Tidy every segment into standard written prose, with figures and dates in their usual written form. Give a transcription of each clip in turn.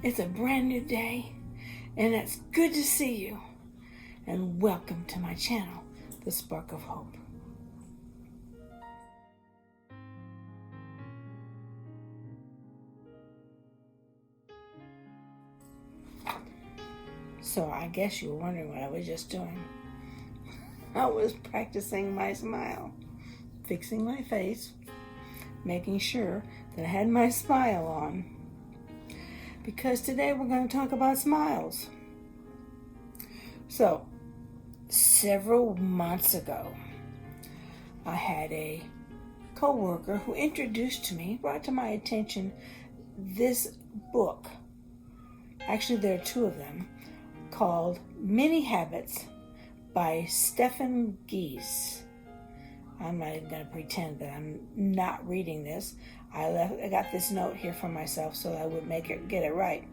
It's a brand new day, and it's good to see you. And welcome to my channel, The Spark of Hope. So I guess you were wondering what I was just doing. I was practicing my smile, fixing my face, making sure that I had my smile on. Because today we're going to talk about smiles. So, several months ago, I had a co-worker who introduced to me, brought to my attention this book. Actually, there are two of them, called Many Habits by Stephen Geese. I'm not even going to pretend that I'm not reading this. I got this note here for myself so I would get it right.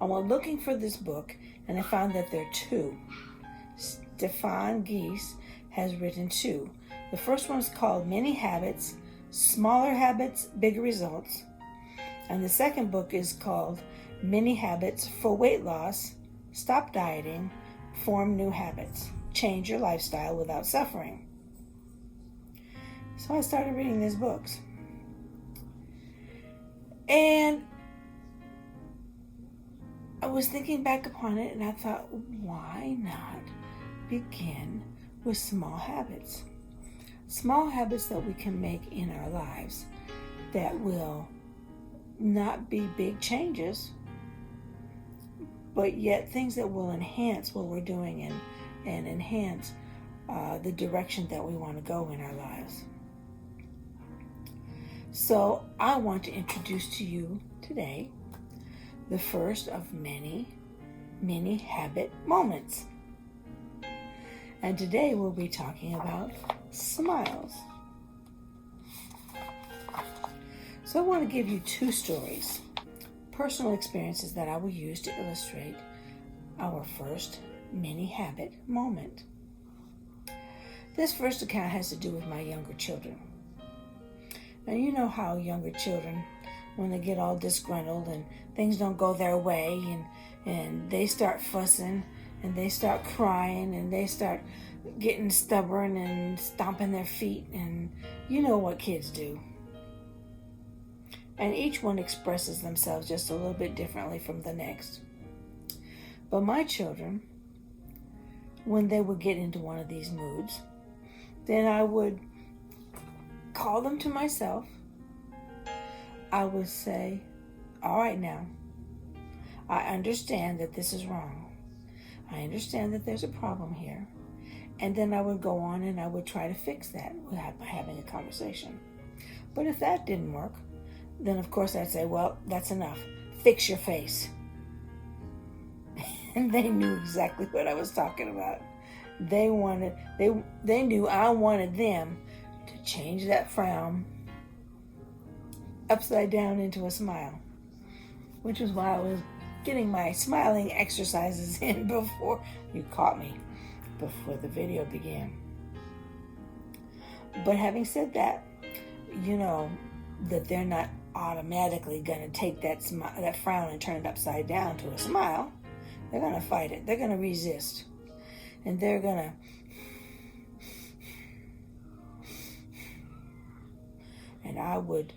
I went looking for this book and I found that there are two. Stephen Geese has written two. The first one is called Many Habits, Smaller Habits, Bigger Results. And the second book is called Many Habits for Weight Loss, Stop Dieting, Form New Habits, Change Your Lifestyle Without Suffering. So I started reading these books. And I was thinking back upon it and I thought, why not begin with small habits? Small habits that we can make in our lives that will not be big changes, but yet things that will enhance what we're doing and enhance the direction that we want to go in our lives. So I want to introduce to you today the first of many habit moments. And today we'll be talking about smiles. So I want to give you two stories, personal experiences that I will use to illustrate our first mini habit moment. This first account has to do with my younger children. Now you know how younger children, when they get all disgruntled and things don't go their way and they start fussing and they start crying and they start getting stubborn and stomping their feet, and you know what kids do. And each one expresses themselves just a little bit differently from the next. But my children, when they would get into one of these moods, then I would call them to myself. I would say, all right now, I understand that this is wrong. I understand that there's a problem here. And then I would go on and I would try to fix that by having a conversation. But if that didn't work, then of course I'd say, well, that's enough. Fix your face. And they knew exactly what I was talking about. They knew I wanted them to change that frown upside down into a smile, which was why I was getting my smiling exercises in before you caught me, before the video began. But having said that, you know that they're not automatically going to take that frown and turn it upside down to a smile. They're going to fight it. They're going to resist. And they're going to and I would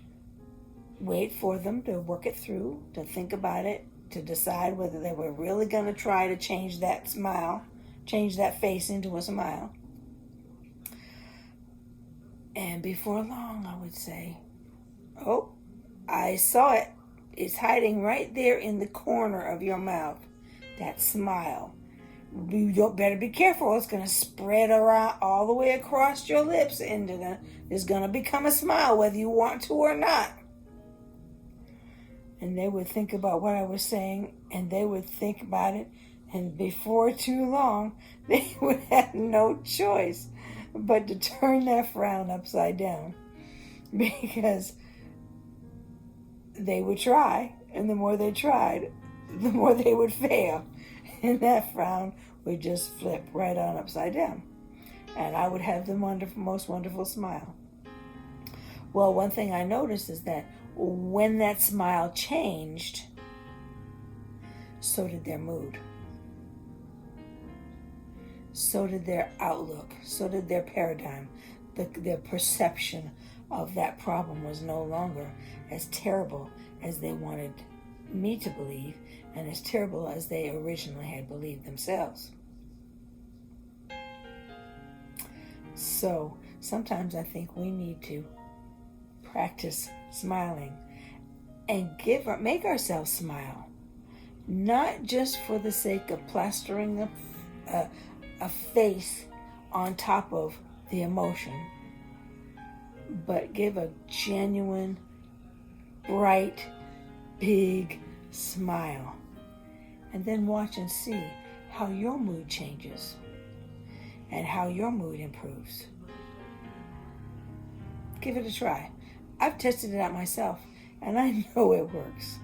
wait for them to work it through, to think about it, to decide whether they were really going to try to change that smile, change that face into a smile. And before long, I would say, oh, I saw it. It's hiding right there in the corner of your mouth, that smile. You better be careful. It's going to spread around all the way across your lips and it's going to become a smile whether you want to or not. And they would think about what I was saying and they would think about it. And before too long, they would have no choice but to turn that frown upside down. Because they would try, and the more they tried, the more they would fail. And that frown would just flip right on upside down. And I would have the most wonderful smile. Well, one thing I noticed is that when that smile changed, so did their mood. So did their outlook. So did their paradigm. Their perception of that problem was no longer as terrible as they wanted me to believe, and as terrible as they originally had believed themselves. So sometimes I think we need to practice smiling and make ourselves smile, not just for the sake of plastering a face on top of the emotion, but give a genuine, bright, big smile, and then watch and see how your mood changes and how your mood improves. Give it a try. I've tested it out myself, and I know it works.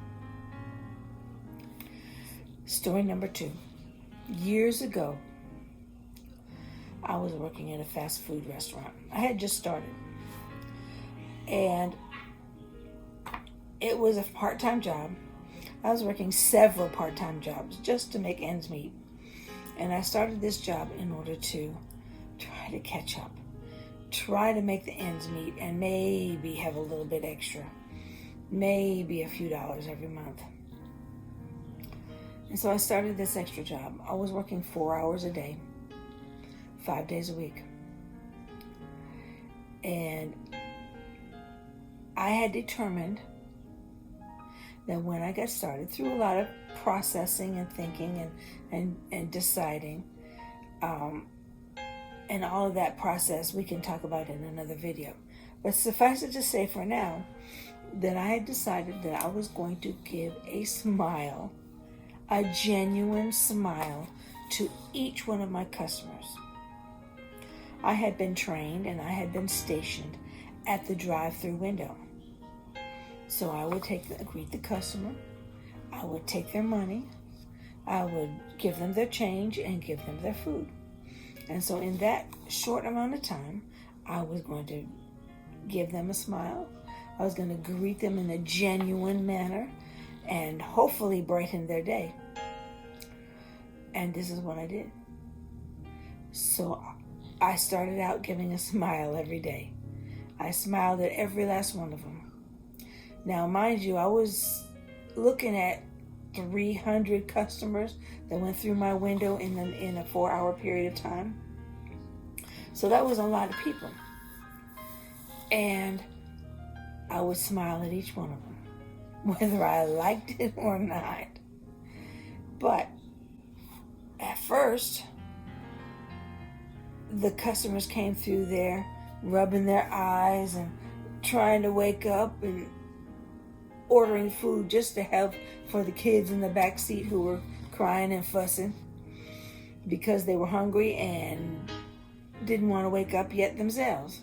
Story number 2. Years ago, I was working in a fast food restaurant. I had just started. And it was a part-time job. I was working several part-time jobs just to make ends meet. And I started this job in order to try to catch up, try to make the ends meet, and maybe have a little bit extra, maybe a few dollars every month. And so I started this extra job. I was working 4 hours a day, 5 days a week. And I had determined that when I got started, through a lot of processing and thinking and deciding, and all of that process we can talk about in another video. But suffice it to say for now, that I had decided that I was going to give a smile, a genuine smile, to each one of my customers. I had been trained and I had been stationed at the drive-through window. So I would greet the customer, I would take their money, I would give them their change and give them their food. And so in that short amount of time, I was going to give them a smile. I was going to greet them in a genuine manner and hopefully brighten their day. And this is what I did. So I started out giving a smile every day. I smiled at every last one of them. Now, mind you, I was looking at 300 customers that went through my window in a 4-hour period of time. So that was a lot of people. And I would smile at each one of them, whether I liked it or not. But at first, the customers came through there, rubbing their eyes and trying to wake up and ordering food just to have for the kids in the back seat who were crying and fussing because they were hungry and didn't want to wake up yet themselves.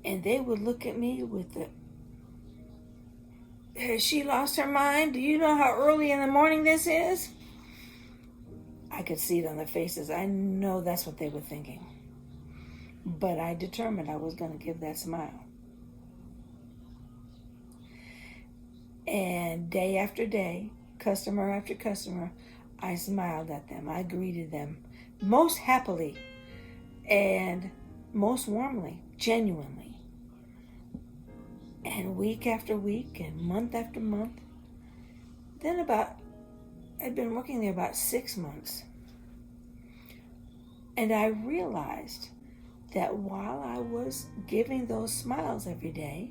And they would look at me with has she lost her mind? Do you know how early in the morning this is? I could see it on their faces. I know that's what they were thinking. But I determined I was going to give that smile. And day after day, customer after customer, I smiled at them. I greeted them most happily and most warmly, genuinely. And week after week and month after month. Then I'd been working there about 6 months. And I realized that while I was giving those smiles every day,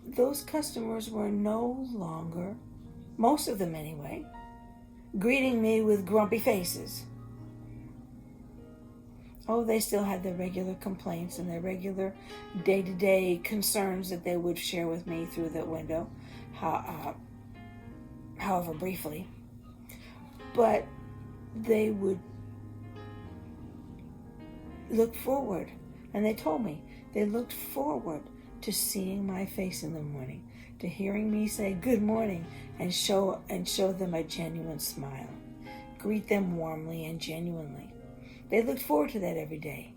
those customers were no longer, most of them anyway, greeting me with grumpy faces. Oh, they still had their regular complaints and their regular day-to-day concerns that they would share with me through the window, however briefly. But they would look forward, and they told me they looked forward to seeing my face in the morning, to hearing me say good morning and show them a genuine smile. Greet them warmly and genuinely. They looked forward to that every day.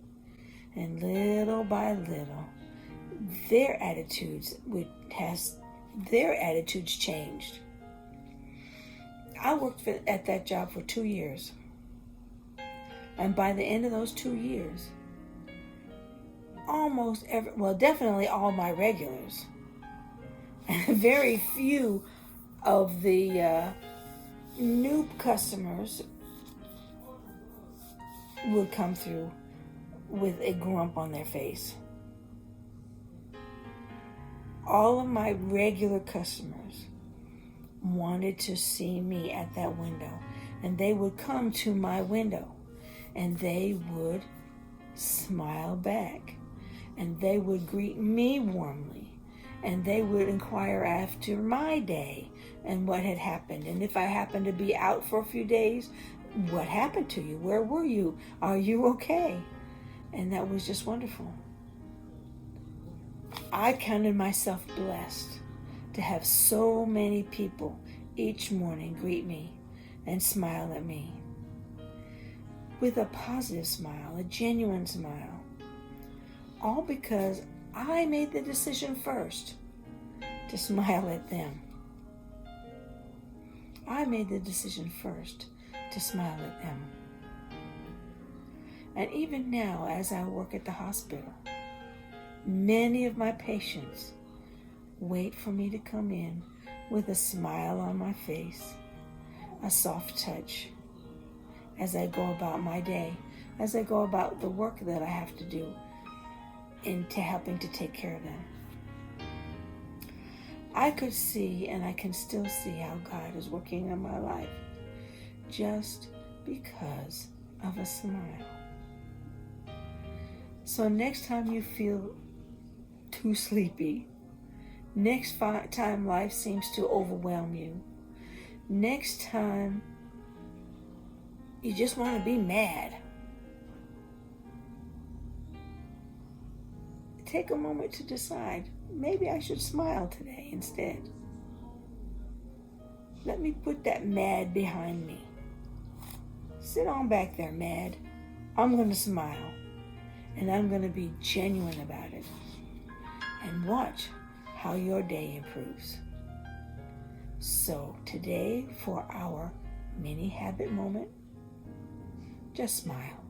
And little by little, their attitudes their attitudes changed. I worked at that job for 2 years. And by the end of those 2 years, definitely all my regulars, and very few of the new customers would come through with a grump on their face. All of my regular customers wanted to see me at that window, and they would come to my window and they would smile back, and they would greet me warmly, and they would inquire after my day and what had happened. And if I happened to be out for a few days, what happened to you? Where were you? Are you okay? And that was just wonderful. I counted myself blessed to have so many people each morning greet me and smile at me with a positive smile, a genuine smile, all because I made the decision first to smile at them. I made the decision first to smile at them. And even now, as I work at the hospital, many of my patients wait for me to come in with a smile on my face, a soft touch, as I go about my day, as I go about the work that I have to do into helping to take care of them. I could see, and I can still see, how God is working in my life just because of a smile. So next time you feel too sleepy, next time life seems to overwhelm you, next time you just want to be mad, take a moment to decide, maybe I should smile today instead. Let me put that mad behind me. Sit on back there, mad. I'm going to smile, and I'm going to be genuine about it, and watch how your day improves. So today, for our mini habit moment, just smile.